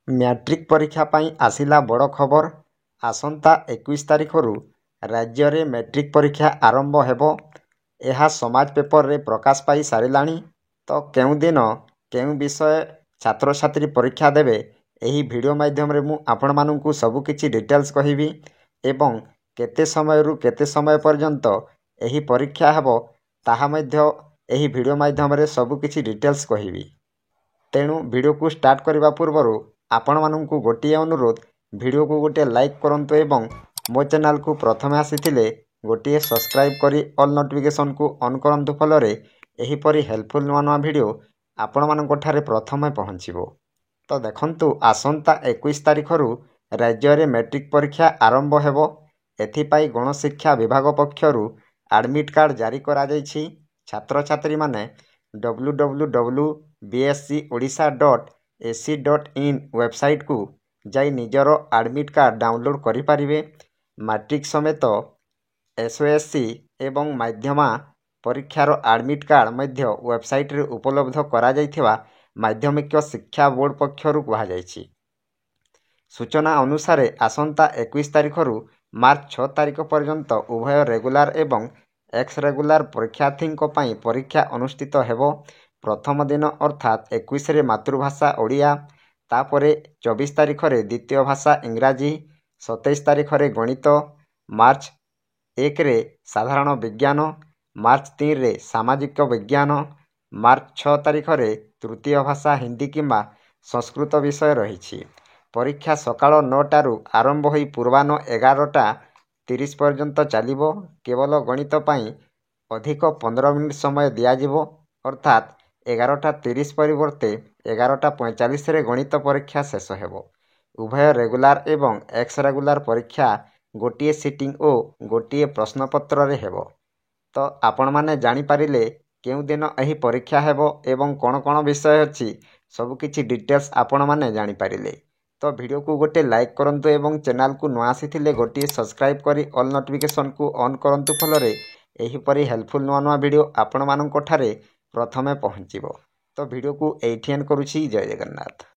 Matric ପରୀକ୍ଷା ପାଇଁ ଆସିଲା ବଡ଼ ଖବର। ଆସନ୍ତା 21 ତାରିଖରୁ ରାଜ୍ୟରେ ମ୍ୟାଟ୍ରିକ୍ ପରୀକ୍ଷା ଆରମ୍ଭ ହେବ। ଏହା ସମାଜ ପେପରରେ ପ୍ରକାଶ ପାଇ ସାରିଲାଣି। ତ କେଉଁଦିନ କେଉଁ ବିଷୟ ଛାତ୍ରଛାତ୍ରୀ ପରୀକ୍ଷା ଦେବେ, ଏହି ଭିଡ଼ିଓ ମାଧ୍ୟମରେ ମୁଁ ଆପଣମାନଙ୍କୁ ସବୁକିଛି ଡିଟେଲ୍ସ କହିବି ଏବଂ କେତେ ସମୟରୁ କେତେ ସମୟ ପର୍ଯ୍ୟନ୍ତ ଏହି ପରୀକ୍ଷା ହେବ ତାହା ମଧ୍ୟ ଏହି ଭିଡ଼ିଓ ମାଧ୍ୟମରେ ସବୁକିଛି ଡିଟେଲ୍ସ କହିବି। ତେଣୁ ଭିଡ଼ିଓକୁ ଷ୍ଟାର୍ଟ କରିବା ପୂର୍ବରୁ ଆପଣମାନଙ୍କୁ ଗୋଟିଏ ଅନୁରୋଧ, ଭିଡ଼ିଓକୁ ଗୋଟିଏ ଲାଇକ୍ କରନ୍ତୁ ଏବଂ ମୋ ଚ୍ୟାନେଲକୁ ପ୍ରଥମେ ଆସିଥିଲେ ଗୋଟିଏ ସବସ୍କ୍ରାଇବ୍ କରି ଅଲ୍ ନୋଟିଫିକେସନକୁ ଅନ୍ କରନ୍ତୁ, ଫଳରେ ଏହିପରି ହେଲ୍ପଫୁଲ୍ ନୂଆ ନୂଆ ଭିଡ଼ିଓ ଆପଣମାନଙ୍କଠାରେ ପ୍ରଥମେ ପହଞ୍ଚିବ। ତ ଦେଖନ୍ତୁ, ଆସନ୍ତା 21 ତାରିଖରୁ ରାଜ୍ୟରେ ମ୍ୟାଟ୍ରିକ୍ ପରୀକ୍ଷା ଆରମ୍ଭ ହେବ। ଏଥିପାଇଁ ଗଣଶିକ୍ଷା ବିଭାଗ ପକ୍ଷରୁ ଆଡ଼ମିଟ୍ କାର୍ଡ଼ ଜାରି କରାଯାଇଛି। ଛାତ୍ରଛାତ୍ରୀମାନେ www.bscorissa.ac.in ୱେବସାଇଟକୁ ଯାଇ ନିଜର ଆଡ଼ମିଟ୍ କାର୍ଡ଼ ଡାଉନଲୋଡ଼ କରିପାରିବେ। ମାଟ୍ରିକ୍ ସମେତ ଏସ୍ଓଏସ୍ସି ଏବଂ ମାଧ୍ୟମା ପରୀକ୍ଷାର ଆଡ଼ମିଟ୍ କାର୍ଡ଼ ମଧ୍ୟ ୱେବସାଇଟରେ ଉପଲବ୍ଧ କରାଯାଇଥିବା ମାଧ୍ୟମିକ ଶିକ୍ଷା ବୋର୍ଡ଼ ପକ୍ଷରୁ କୁହାଯାଇଛି। ସୂଚନା ଅନୁସାରେ ଆସନ୍ତା 21 ତାରିଖରୁ ମାର୍ଚ୍ଚ 6 ତାରିଖ ପର୍ଯ୍ୟନ୍ତ ଉଭୟ ରେଗୁଲାର ଏବଂ ଏକ୍ସ ରେଗୁଲାର ପରୀକ୍ଷାର୍ଥୀଙ୍କ ପାଇଁ ପରୀକ୍ଷା ଅନୁଷ୍ଠିତ ହେବ। ପ୍ରଥମ ଦିନ ଅର୍ଥାତ୍ 21ରେ ମାତୃଭାଷା ଓଡ଼ିଆ, ତାପରେ 24 ତାରିଖରେ ଦ୍ୱିତୀୟ ଭାଷା ଇଂରାଜୀ, 27 ତାରିଖରେ ଗଣିତ, ମାର୍ଚ୍ଚ 1ରେ ସାଧାରଣ ବିଜ୍ଞାନ, ମାର୍ଚ୍ଚ 3ରେ ସାମାଜିକ ବିଜ୍ଞାନ, ମାର୍ଚ୍ଚ 6 ତାରିଖରେ ତୃତୀୟ ଭାଷା ହିନ୍ଦୀ କିମ୍ବା ସଂସ୍କୃତ ବିଷୟ ରହିଛି। ପରୀକ୍ଷା ସକାଳ 9ଟାରୁ ଆରମ୍ଭ ହୋଇ ପୂର୍ବାହ୍ନ 11ଟା30 ପର୍ଯ୍ୟନ୍ତ ଚାଲିବ। କେବଳ ଗଣିତ ପାଇଁ ଅଧିକ 15 ମିନିଟ୍ ସମୟ ଦିଆଯିବ, ଅର୍ଥାତ୍ 11ଟା30 ପରିବର୍ତ୍ତେ 11ଟା45ରେ ଗଣିତ ପରୀକ୍ଷା ଶେଷ ହେବ। ଉଭୟ ରେଗୁଲାର ଏବଂ ଏକ୍ସ ରେଗୁଲାର ପରୀକ୍ଷା ଗୋଟିଏ ସିଟିଂ ଓ ଗୋଟିଏ ପ୍ରଶ୍ନପତ୍ରରେ ହେବ। ତ ଆପଣମାନେ ଜାଣିପାରିଲେ କେଉଁ ଦିନ ଏହି ପରୀକ୍ଷା ହେବ ଏବଂ କ'ଣ କ'ଣ ବିଷୟ ଅଛି, ସବୁକିଛି ଡିଟେଲ୍ସ ଆପଣମାନେ ଜାଣିପାରିଲେ। ତ ଭିଡ଼ିଓକୁ ଗୋଟିଏ ଲାଇକ୍ କରନ୍ତୁ ଏବଂ ଚ୍ୟାନେଲକୁ ନ ଆସିଥିଲେ ଗୋଟିଏ ସବସ୍କ୍ରାଇବ୍ କରି ଅଲ୍ ନୋଟିଫିକେସନକୁ ଅନ୍ କରନ୍ତୁ, ଫଳରେ ଏହିପରି ହେଲ୍ପଫୁଲ୍ ନୂଆ ନୂଆ ଭିଡ଼ିଓ ଆପଣମାନଙ୍କଠାରେ ପ୍ରଥମେ ପହଞ୍ଚିବ। ତ ଭିଡ଼ିଓକୁ ଏଇଠି ଏଣ୍ଡ କରୁଛି। ଜୟ ଜଗନ୍ନାଥ।